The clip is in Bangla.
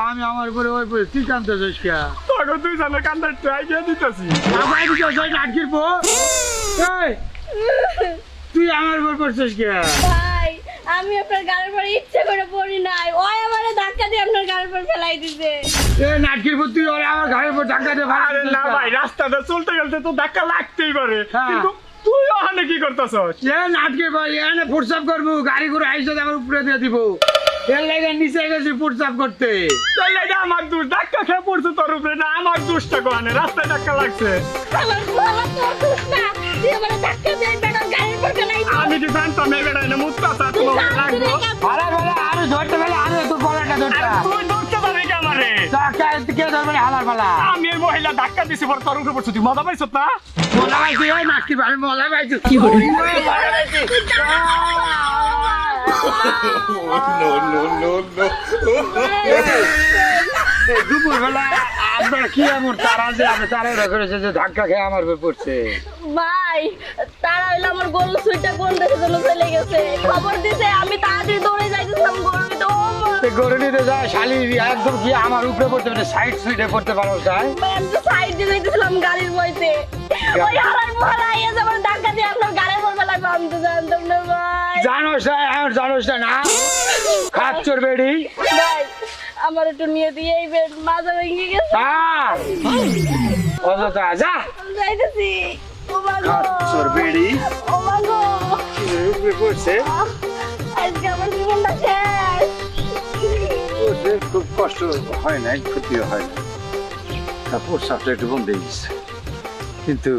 আমি আমার উপরে ওই তুই কান্দতেছিস কে? তুই জানো কান্দার ট্রাই দিয়ে দিতেছি। তুই আমার উপর করছিস কে? ভাই আমি আপনার গালের পরে ইচ্ছে করে পড়ি নাই, ওই আমারে ধাক্কা দিয়ে আপনার গালের পর ফেলাই দিছে। নাটকির পর তুই ওরে আমার ঘরের উপর ধাক্কা দিয়ে আরে না ভাই, রাস্তাটা চলতে গেলতে তো ধাক্কা লাগতেই পারে, কিন্তু তুই ওখানে কি করতেছস? নাটকির পর এখানে ফুটসাপ করবো, গাড়ি করে আইসা আমার উপরে দিয়ে দিব। এর লাগে নিচে গেছি ফুটসাপ করতে। তাহলে এটা আমার দোষ, ধাক্কা খেয়ে পড়ছে তোর উপরে, না আমার দোষটা কোহানে? রাস্তায় ধাক্কা লাগছে। আমি কি জানতাম এই বেটা এনে মুত্তা তোমার লাগবো? আরে ধরতে পারলে আরে তোর গলাটা ধরতে। তুই ধরতে পারবি কি আমারে? কে ধরবে হালার পালা? আমি এই মহিলা ধাক্কা দিছি পর তোর উপরে পড়ছি, তুই মজা পাইছ না? মজা পাইছি ওই নাটকির ভাই, মজা পাইছি। কি দুপুরবেলা আপনার কি এমন তারা যে আপনি তারা করেছে যে ধাক্কা খেয়ে আমার উপর পড়ছে? ভাই তারা হইলো আমার গরু সুইটা কোন দেশে জন্য চলে গেছে, খবর দিতে আমি তাড়াতাড়ি দৌড়ে যাইতেছিলাম। গরু নিতে যায় শালি একদম কি আমার উপরে পড়তে পারে, সাইড সুইটে পড়তে পারো? আমি তো সাইড দিয়ে যাইতেছিলাম গাড়ির বইতে, ওই হারার মহারা আইয়া যাবার ধাক্কা দিয়ে আপনার গাড়ির পর ফেলাইবো, আমি তো জানতাম না ভাই। জানোস না এখন জানোস না খাচ্চর বেড়ি ভাই আমার একটু নিয়ে দিয়ে এই মাজা ভেঙে গেছে। অযথা যা যাইতেছি। ও মাগো খাচ্চর বেড়ি ও মাগো উপরে পড়ছে, আজকে আমার জীবনটা শেষ। খুব কষ্ট হয় নাই, ক্ষতিও হয় না, তারপর সাপটা একটু বন্ধ হয়ে গেছে, কিন্তু